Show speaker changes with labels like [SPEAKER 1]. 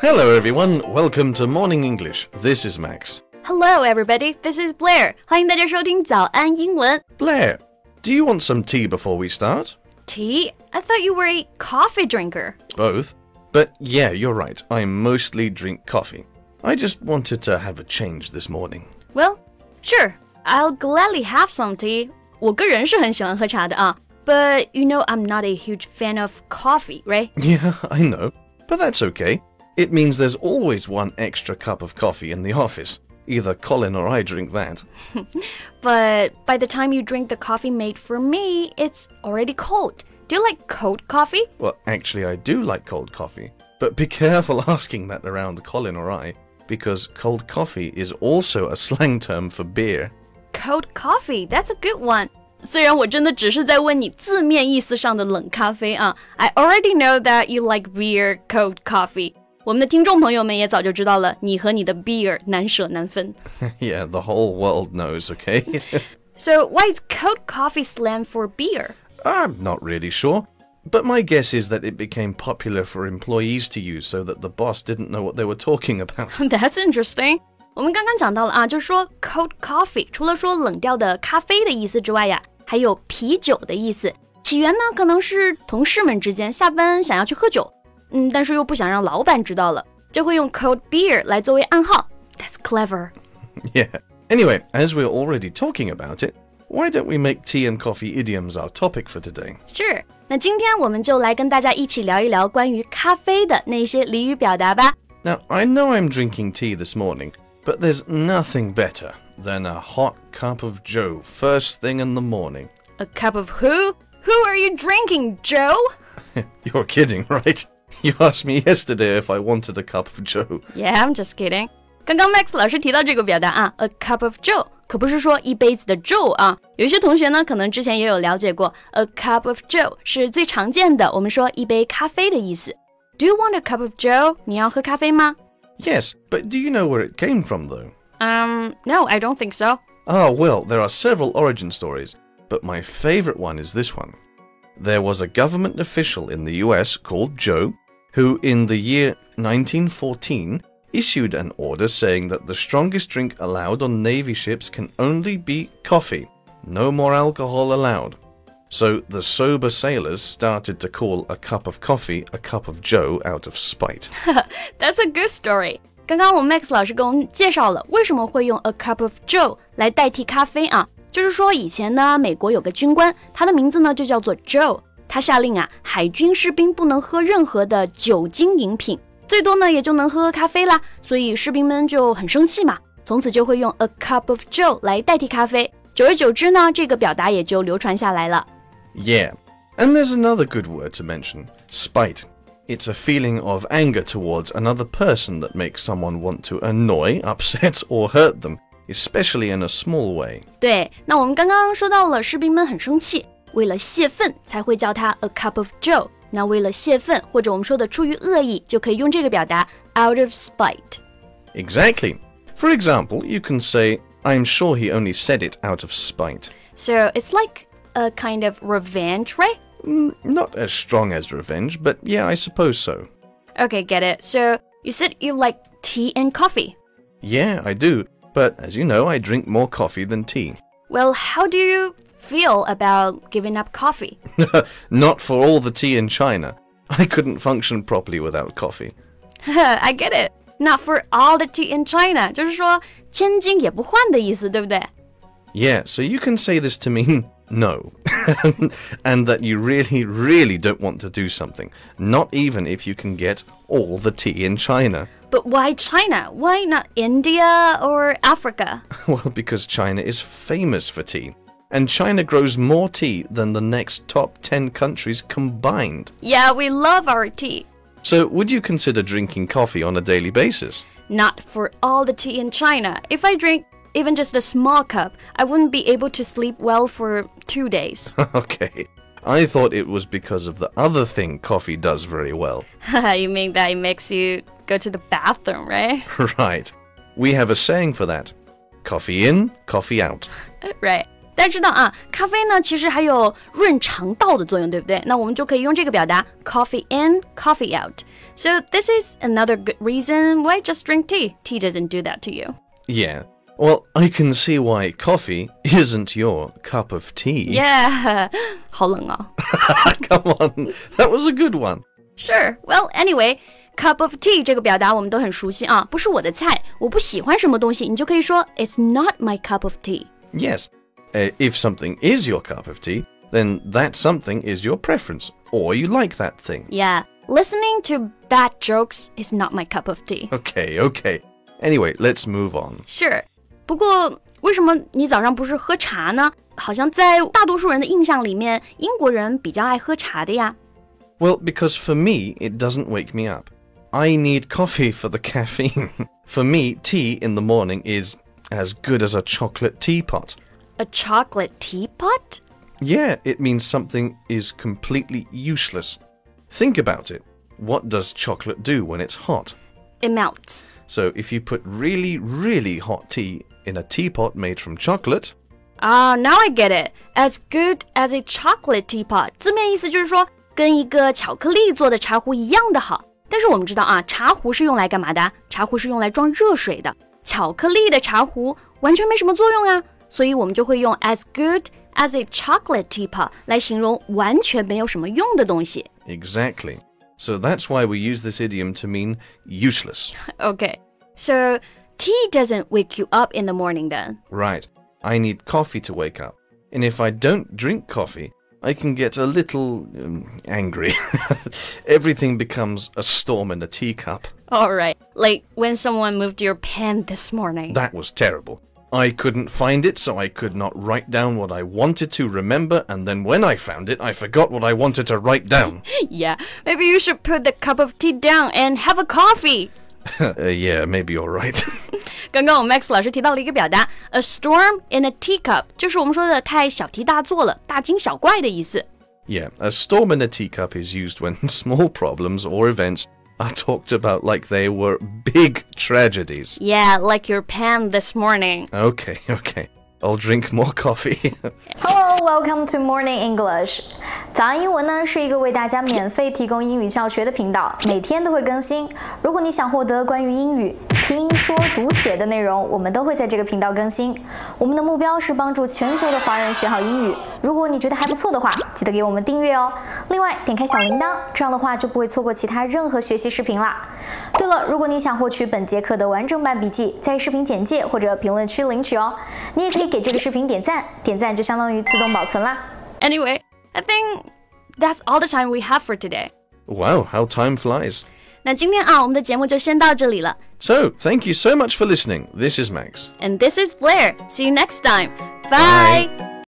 [SPEAKER 1] Hello everyone, welcome to Morning English. This is Max.
[SPEAKER 2] Hello everybody, this is Blair. 欢迎大家收听早安英文。
[SPEAKER 1] Blair, do you want some tea before we start?
[SPEAKER 2] Tea? I thought you were a coffee drinker.
[SPEAKER 1] Both. But yeah, you're right. I mostly drink coffee. I just wanted to have a change this morning.
[SPEAKER 2] Well, sure. I'll gladly have some tea. 我个人是很喜欢喝茶的啊。But you know I'm not a huge fan of coffee, right?
[SPEAKER 1] Yeah, I know. But that's okay. It means there's always one extra cup of coffee in the office. Either Colin or I drink that.
[SPEAKER 2] But by the time you drink the coffee made for me, it's already cold. Do you like cold coffee?
[SPEAKER 1] Well, actually, I do like cold coffee. But be careful asking that around Colin or I, because cold coffee is also a slang term for beer.
[SPEAKER 2] Cold coffee, that's a good one. 虽然我真的只是在问你字面意思上的冷咖啡啊 I already know that you like beer, cold coffee. 我们的听众朋友们也早就知道了，你和你的 beer 难舍难分。
[SPEAKER 1] Yeah, the whole world knows, okay?
[SPEAKER 2] So why is cold coffee slang for beer?
[SPEAKER 1] I'm not really sure. But my guess is that it became popular for employees to use so that the boss didn't know what they were talking about.
[SPEAKER 2] That's interesting. 我们刚刚讲到了啊，就是说 cold coffee 除了说冷掉的咖啡的意思之外呀，还有啤酒的意思。起源呢，可能是同事们之间下班想要去喝酒，但是又不想让老板知道了，就会用 cold beer 来作为暗号。That's clever.
[SPEAKER 1] Yeah. Anyway, as we're already talking about it, why don't we make tea and coffee idioms our topic for today?
[SPEAKER 2] Sure. 那今天我们就来跟大家一起聊一聊关于咖啡的那些俚语表达吧。
[SPEAKER 1] Now, I know I'm drinking tea this morning, but there's nothing better than a hot cup of Joe first thing in the morning.
[SPEAKER 2] A cup of who? Who are you drinking, Joe?
[SPEAKER 1] You're kidding, right? You asked me yesterday if I wanted a cup of Joe.
[SPEAKER 2] Yeah, I'm just kidding. 刚刚 Max 老师提到这个表达啊 ，a cup of Joe 可不是说一杯子的 Joe 啊。有一些同学呢，可能之前也有了解过 ，a cup of Joe 是最常见的，我们说一杯咖啡的意思。Do you want a cup of Joe? 你要喝咖啡吗？
[SPEAKER 1] Yes, but do you know where it came from, though?
[SPEAKER 2] No, I don't think so.
[SPEAKER 1] Ah, well, there are several origin stories, but my favorite one is this one. There was a government official in the US called Joe, who in the year 1914 issued an order saying that the strongest drink allowed on Navy ships can only be coffee. No more alcohol allowed. So the sober sailors started to call a cup of coffee a cup of Joe out of spite.
[SPEAKER 2] That's a good story. 刚刚我 Max 老师给我们介绍了为什么会用 a cup of Joe 来代替咖啡啊，就是说以前呢，美国有个军官，他的名字呢就叫做 Joe， 他下令啊，海军士兵不能喝任何的酒精饮品，最多呢也就能喝咖啡啦，所以士兵们就很生气嘛，从此就会用 a cup of Joe 来代替咖啡，久而久之呢，这个表达也就流传下来了。
[SPEAKER 1] Yeah, and there's another good word to mention, spite. It's a feeling of anger towards another person that makes someone want to annoy, upset, or hurt them, especially in a small way.
[SPEAKER 2] 对，那我们刚刚说到了士兵们很生气，为了泄愤才会叫它 a cup of Joe。那为了泄愤，或者我们说的出于恶意，就可以用这个表达 out of spite.
[SPEAKER 1] Exactly. For example, you can say, I'm sure he only said it out of spite.
[SPEAKER 2] So it's like a kind of revenge, right?
[SPEAKER 1] Not as strong as revenge, but yeah, I suppose so.
[SPEAKER 2] Okay, get it. So you said you like tea and coffee.
[SPEAKER 1] Yeah, I do. But as you know, I drink more coffee than tea.
[SPEAKER 2] Well, how do you feel about giving up coffee?
[SPEAKER 1] Not for all the tea in China. I couldn't function properly without coffee.
[SPEAKER 2] I get it. Not for all the tea in China. 就是说千金也不换的意思，对不对？
[SPEAKER 1] Yeah, so you can say this to mean no. And that you really, really don't want to do something. Not even if you can get all the tea in China.
[SPEAKER 2] But why China? Why not India or Africa?
[SPEAKER 1] Well, because China is famous for tea. And China grows more tea than the next top 10 countries combined.
[SPEAKER 2] Yeah, we love our tea.
[SPEAKER 1] So would you consider drinking coffee on a daily basis?
[SPEAKER 2] Not for all the tea in China. If I drink even just a small cup, I wouldn't be able to sleep well for 2 days.
[SPEAKER 1] Okay. I thought it was because of the other thing coffee does very well.
[SPEAKER 2] You mean that it makes you go to the bathroom, right?
[SPEAKER 1] Right. We have a saying for that. Coffee in, coffee out.
[SPEAKER 2] Right. 大家知道啊，咖啡呢其实还有润肠道的作用，对不对？那我们就可以用这个表达 coffee in, coffee out. So this is another good reason why just drink tea. Tea doesn't do that to you.
[SPEAKER 1] Yeah. Well, I can see why coffee isn't your cup of tea.
[SPEAKER 2] Yeah. 好冷啊。
[SPEAKER 1] Come on, that was a good one.
[SPEAKER 2] Sure. Well, anyway, cup of tea 这个表达我们都很熟悉啊，不是我的菜，我不喜欢什么东西，你就可以说 It's not my cup of tea.
[SPEAKER 1] Yes. If something is your cup of tea, then that something is your preference, or you like that thing.
[SPEAKER 2] Yeah. Listening to bad jokes is not my cup of tea.
[SPEAKER 1] Okay. Anyway, let's move on.
[SPEAKER 2] Sure. 不过为什么你早上不是喝茶呢？好像在大多数人的印象里面，英国人比较爱喝茶的呀。
[SPEAKER 1] Well, because for me, it doesn't wake me up. I need coffee for the caffeine. For me, tea in the morning is as good as a chocolate teapot.
[SPEAKER 2] A chocolate teapot?
[SPEAKER 1] Yeah, it means something is completely useless. Think about it. What does chocolate do when it's hot?
[SPEAKER 2] It melts.
[SPEAKER 1] So if you put really, really hot tea in a teapot made from chocolate...
[SPEAKER 2] Ah, now I get it. As good as a chocolate teapot. 字面意思就是说跟一个巧克力做的茶壶一样的好。但是我们知道啊，茶壶是用来干嘛的？茶壶是用来装热水的。巧克力的茶壶完全没什么作用啊。所以我们就会用 as good as a chocolate teapot 来形容完全没有什么用的东西。
[SPEAKER 1] Exactly. So that's why we use this idiom to mean useless.
[SPEAKER 2] Okay. So tea doesn't wake you up in the morning then?
[SPEAKER 1] Right. I need coffee to wake up. And if I don't drink coffee, I can get a little angry. Everything becomes a storm in a teacup.
[SPEAKER 2] All right. Like when someone moved your pen this morning.
[SPEAKER 1] That was terrible. I couldn't find it, so I could not write down what I wanted to remember, and then when I found it, I forgot what I wanted to write down.
[SPEAKER 2] Yeah, maybe you should put the cup of tea down and have a coffee.
[SPEAKER 1] Yeah, maybe you're right.
[SPEAKER 2] 刚刚我们 Max 老师提到了一个表达 a storm in a teacup 就是我们说的太小题大做了，大惊小怪的意思。
[SPEAKER 1] Yeah, a storm in a teacup is used when small problems or events are talked about like they were big tragedies.
[SPEAKER 2] Yeah, like your pen this morning.
[SPEAKER 1] Okay. I'll drink more coffee.
[SPEAKER 3] Hello, welcome to Morning English. 早安英文呢是一个为大家免费提供英语教学的频道，每天都会更新。如果你想获得关于英语听说读写的内容，我们都会在这个频道更新。我们的目标是帮助全球的华人学好英语。如果你觉得还不错的话，记得给我们订阅哦。另外，点开小铃铛，这样的话就不会错过其他任何学习视频啦。对了，如果你想获取本节课的完整版笔记，在视频简介或者评论区领取哦。你也可以给这个视频点赞，点赞就相当于自动保存啦。
[SPEAKER 2] Anyway, I think that's all the time we have for today.
[SPEAKER 1] Wow, how time flies.
[SPEAKER 2] 那今天啊，我们的节目就先到这里了。
[SPEAKER 1] So, thank you so much for listening. This is Max.
[SPEAKER 2] And this is Blair. See you next time. Bye.